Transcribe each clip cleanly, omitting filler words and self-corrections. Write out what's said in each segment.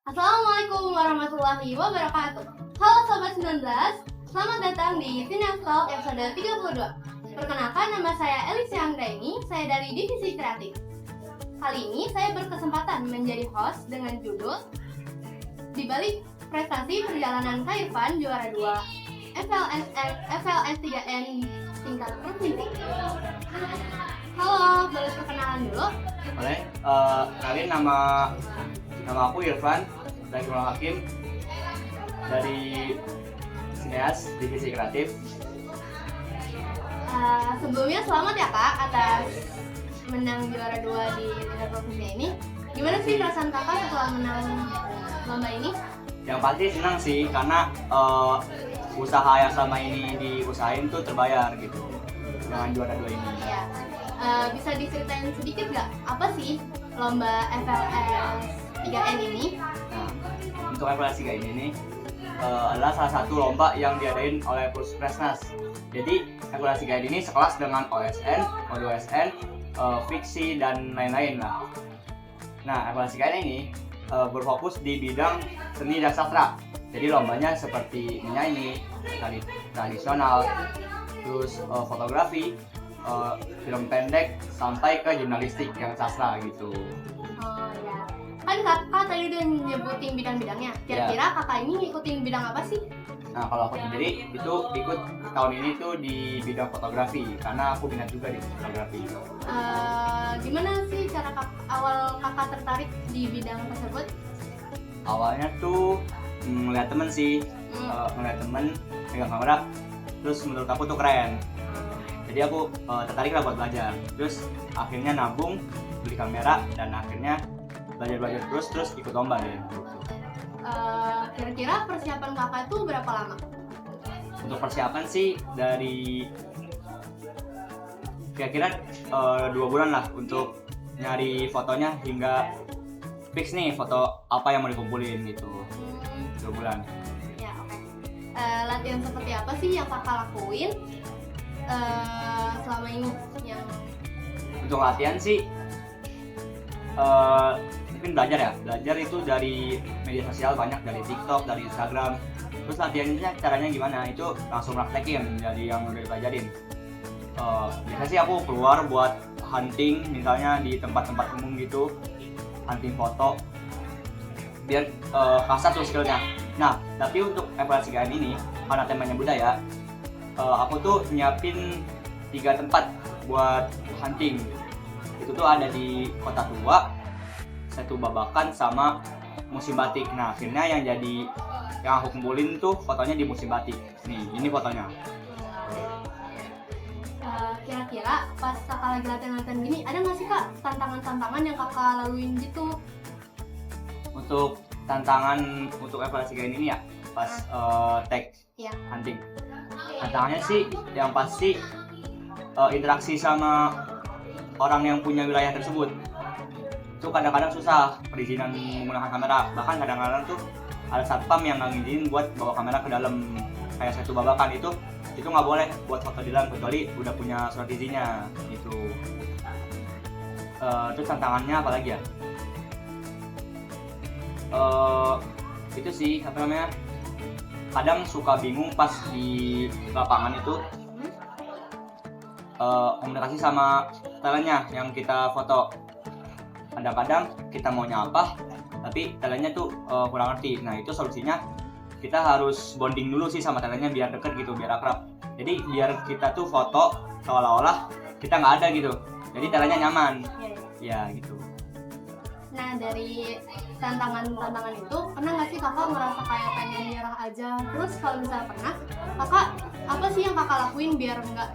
Assalamualaikum warahmatullahi wabarakatuh. Halo Sobat 19, selamat datang di Finance Talk episode 32. Perkenalkan, nama saya Elisa Anggraini, saya dari Divisi Kreatif. Kali ini saya berkesempatan menjadi host dengan judul Di balik prestasi perjalanan Kak Irfan juara 2 FLS 3N tingkat provinsi. Halo, boleh perkenalan dulu? Boleh, kenalin nama aku Irfan Zainul Hakim dari Sineas Divisi Kreatif. Sebelumnya selamat ya Kak atas menang juara 2 di tingkat provinsi ini. Gimana sih perasaan Kakak setelah menang lomba ini? Yang pasti senang sih karena usaha yang selama ini diusahain tuh terbayar gitu dengan juara 2 ini. Ya. Bisa diceritain sedikit nggak apa sih lomba FLS 3N ini? Nah, untuk FLS 3N ini adalah salah satu lomba yang diadain oleh Puspresnas. Jadi FLS 3N ini sekelas dengan OSN, O2SN, Fiksi dan lain-lain lah. Nah, FLS 3N ini berfokus di bidang seni dan sastra. Jadi lombanya seperti menyanyi, tari tradisional, terus fotografi, film pendek, sampai ke jurnalistik yang sastra gitu. Oh ya. Kan Kakak tadi udah nyebutin bidang-bidangnya. Kira-kira Kakak ini ngikutin bidang apa sih? Nah, kalau aku sendiri itu ikut tahun ini tuh di bidang fotografi karena aku minat juga di fotografi. Gimana sih cara awal Kakak tertarik di bidang tersebut? Awalnya tuh ngeliat temen sih, ngeliat temen pegang kamera, terus menurut aku tuh keren. Jadi aku tertarik lah buat belajar. Terus akhirnya nabung, beli kamera, dan akhirnya belajar terus ikut lomba deh. Kira-kira persiapan Kakak itu berapa lama? Untuk persiapan sih dari kira-kira 2 bulan lah untuk nyari fotonya hingga fix nih foto apa yang mau dikumpulin gitu. 2 bulan. Ya, oke. Latihan seperti apa sih yang Kakak lakuin selama ini? Yang Untuk latihan sih mungkin belajar itu dari media sosial banyak, dari TikTok, dari Instagram. Terus latihannya caranya gimana, itu langsung praktekin dari yang udah dipelajarin. Biasanya sih aku keluar buat hunting misalnya di tempat-tempat umum gitu, hunting foto biar kasar tuh skillnya. Nah, tapi untuk FLS 3N ini karena temanya budaya, aku tuh nyiapin 3 tempat buat hunting. Itu tuh ada di Kota Tua, Setu Babakan, sama Musim Batik. Nah, akhirnya yang aku kumpulin tuh fotonya di Musim Batik. Nih, ini fotonya. kira-kira pas Kakak lagi latihan-latihan gini, ada nggak sih Kak tantangan-tantangan yang Kakak laluin gitu? Untuk tantangan untuk FLS 3 ini ya, pas tag hunting. Tantangannya sih yang pasti interaksi sama orang yang punya wilayah tersebut. Itu kadang-kadang susah perizinan menggunakan kamera. Bahkan kadang-kadang tuh ada satpam yang nggak ngizinin buat bawa kamera ke dalam. Kayak Setu Babakan itu nggak boleh buat foto di dalam kecuali udah punya surat izinnya gitu. Terus tantangannya apa lagi ya? Itu sih apa namanya? Kadang suka bingung pas di lapangan itu komunikasi sama talentnya yang kita foto. Kadang-kadang kita maunya apa, tapi talentnya tuh kurang ngerti. Nah, itu solusinya kita harus bonding dulu sih sama talentnya biar deket gitu, biar akrab. Jadi biar kita tuh foto seolah-olah kita nggak ada gitu. Jadi talentnya nyaman. Ya gitu. Nah, dari tantangan-tantangan itu, pernah nggak sih Kakak merasa kayak pengen nyerah aja? Terus kalau misalnya pernah, Kakak apa sih yang Kakak lakuin biar nggak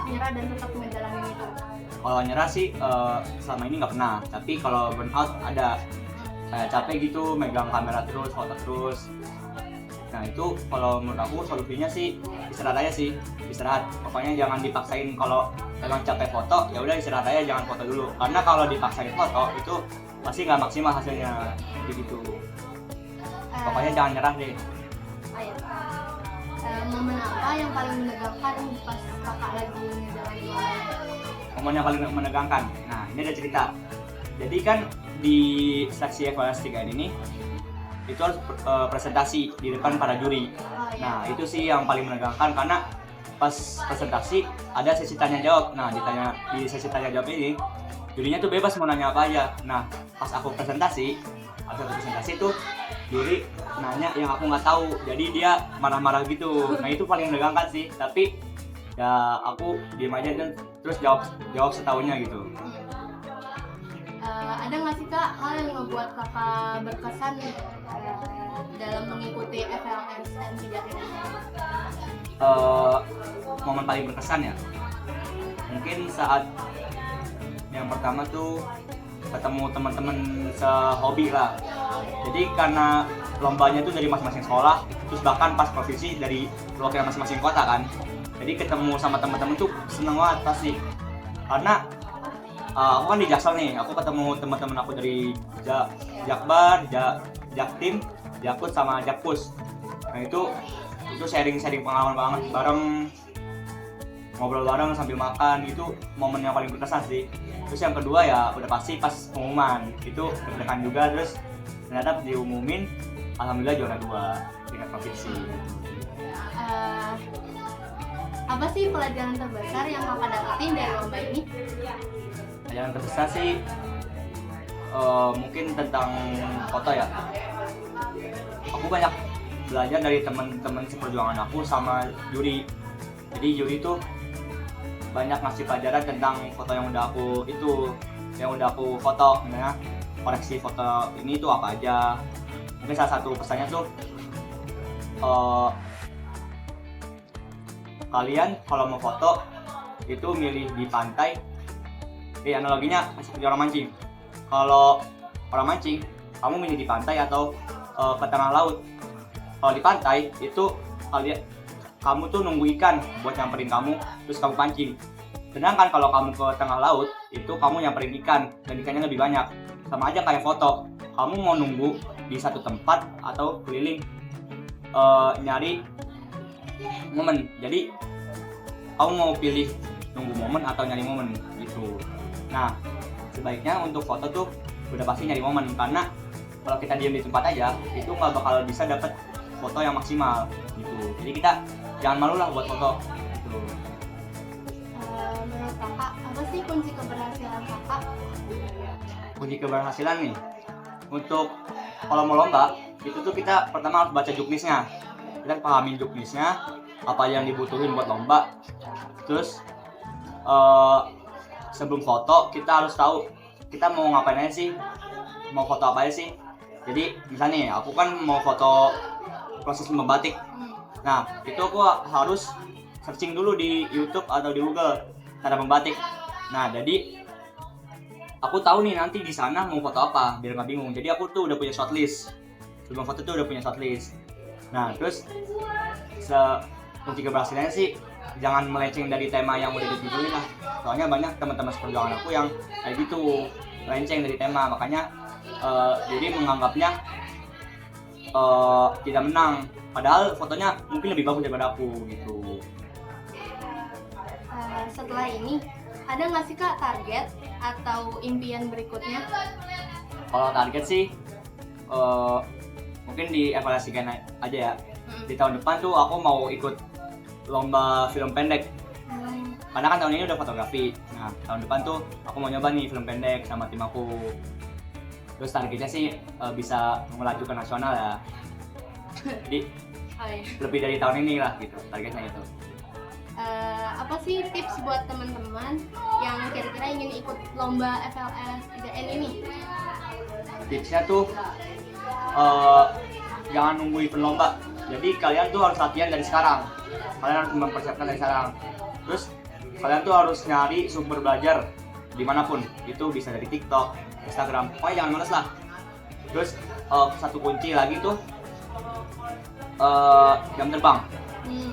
nyerah dan tetap ngejalanin itu? Kalau nyerah sih selama ini nggak pernah. Tapi kalau burnout ada, kayak capek gitu, megang kamera terus, foto terus. Nah itu kalau menurut aku solusinya sih istirahat aja sih, istirahat. Pokoknya jangan dipaksain. Kalau emang capek foto, ya udah istirahat aja, jangan foto dulu. Karena kalau dipaksain foto itu pasti nggak maksimal hasilnya, gitu. Pokoknya jangan nyerah deh. Momen apa yang paling menegangkan pas Kakak lagi ngejalanin? Momen yang paling menegangkan. Nah, ini ada cerita. Jadi kan di seleksi FLS 3N ini itu harus presentasi di depan para juri. Oh, iya. Nah itu sih yang paling menegangkan karena pas presentasi ada sesi tanya jawab. Nah di sesi tanya jawab ini jurinya tuh bebas mau nanya apa aja. Nah pas aku presentasi tuh juri nanya yang aku nggak tahu, jadi dia marah-marah gitu. Nah itu paling menegangkan sih, tapi ya aku diem aja dan terus jawab setahunya gitu. Ada nggak sih kak hal yang membuat kakak berkesan dalam mengikuti FLS M3 ini? Momen paling berkesan ya mungkin saat yang pertama tuh ketemu teman-teman sehobi lah. Jadi karena lombanya tuh dari masing-masing sekolah, terus bahkan pas provinsi dari perwakilan masing-masing kota kan. Jadi ketemu sama teman-teman tuh seneng banget pasti. Karena aku kan di Jaksel nih, aku ketemu teman-teman aku dari Jakbar, Jaktim, Jakut sama Jakpus. Nah itu sharing-sharing pengalaman banget bareng, ngobrol bareng sambil makan, itu momen yang paling berkesan sih. Terus yang kedua ya udah pasti pas pengumuman, itu deg-degan juga. Terus ternyata diumumin alhamdulillah juara 2 tingkat provinsi. Apa sih pelajaran terbesar yang kakak dapetin dari lomba ini? Pelajaran terbesar sih mungkin tentang foto ya. Aku banyak belajar dari teman-teman seperjuangan aku sama juri. Jadi juri tuh banyak ngasih pelajaran tentang foto yang udah aku foto, nah koreksi foto ini tuh apa aja. Mungkin salah satu pesannya tuh kalian kalau mau foto itu milih di pantai. Analoginya seperti orang mancing. Kalau orang mancing, kamu milih di pantai atau ke tengah laut. Kalau di pantai itu kamu tuh nunggu ikan buat nyamperin kamu, terus kamu pancing. Sedangkan kalau kamu ke tengah laut, itu kamu nyamperin ikan, dan ikannya lebih banyak. Sama aja kayak foto, kamu mau nunggu di satu tempat atau keliling nyari momen. Jadi kamu mau pilih nunggu momen atau nyari momen gitu. Nah sebaiknya untuk foto tuh udah pasti nyari momen, karena kalau kita diam di tempat aja itu nggak bakal bisa dapet foto yang maksimal gitu. Jadi kita jangan malu lah buat foto gitu. Menurut kakak apa sih kunci keberhasilan kakak? Kunci keberhasilan nih untuk kalau mau lomba itu tuh kita pertama harus baca juknisnya. Kita pahamin juknisnya apa yang dibutuhin buat lomba. Terus sebelum foto kita harus tahu kita mau ngapain aja sih, mau foto apa aja sih. Jadi misalnya nih aku kan mau foto proses membatik. Nah itu aku harus searching dulu di YouTube atau di Google cara membatik. Nah jadi aku tahu nih nanti di sana mau foto apa biar nggak bingung. Jadi aku tuh udah punya shortlist. Sebelum foto tuh udah punya shortlist. Nah terus kunci keberhasilannya sih jangan melenceng dari tema yang udah ditentuin lah. Soalnya banyak teman-teman seperjuangan aku yang kayak gitu melenceng dari tema, makanya jadi menganggapnya tidak menang. Padahal fotonya mungkin lebih bagus daripada aku gitu. Setelah ini ada nggak sih kak target atau impian berikutnya? Kalau target sih mungkin dievaluasikan aja ya. Di tahun depan tuh aku mau ikut lomba film pendek. Karena kan tahun ini udah fotografi. Nah tahun depan tuh aku mau nyoba nih film pendek sama tim aku. Terus targetnya sih bisa melaju ke nasional ya. Jadi lebih dari tahun ini lah gitu targetnya itu. Apa sih tips buat teman-teman yang kira-kira ingin ikut lomba FLS 3N ini? Tipsnya tuh jangan nunggu event lomba. Jadi kalian tuh harus latihan dari sekarang. Kalian harus mempersiapkan dari sekarang. Terus kalian tuh harus nyari sumber belajar dimanapun. Itu bisa dari TikTok, Instagram. Pokoknya jangan males lah. Terus satu kunci lagi tuh jam terbang.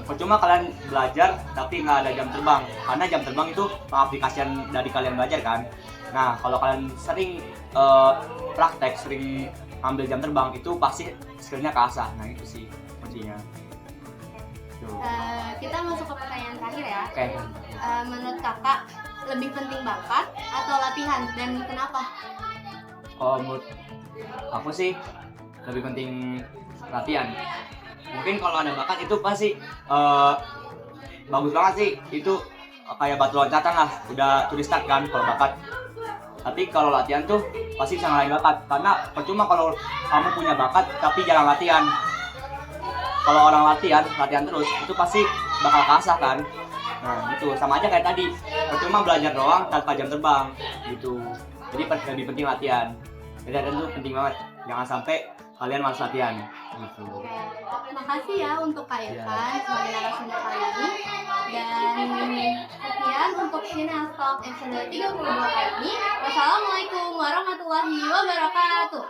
Percuma kalian belajar tapi nggak ada jam terbang, karena jam terbang itu pengaplikasian dari kalian belajar kan. Nah kalau kalian sering praktek, sering ambil jam terbang, itu pasti skillnya keasah. Nah itu sih kuncinya. Kita masuk ke pertanyaan terakhir ya. Oke. Menurut kakak lebih penting bakat atau latihan dan kenapa? Kalau menurut aku sih lebih penting latihan. Mungkin kalau ada bakat itu pasti bagus banget sih, itu kayak batu loncatan lah, udah to start kan kalau bakat. Tapi kalau latihan tuh pasti bisa ngalahin bakat, karena percuma kalau kamu punya bakat tapi jarang latihan. Kalau orang latihan terus itu pasti bakal kasah kan. Nah gitu, sama aja kayak tadi, percuma belajar doang tanpa jam terbang gitu. Jadi lebih penting latihan. Jadi latihan itu penting banget, jangan sampai kalian malas latihan gitu. Makasih ya untuk Kak Irfan sebagai narasumber kali ini. Dan sekian untuk Channel Talk episode 32 kali ini. Wassalamualaikum warahmatullahi wabarakatuh.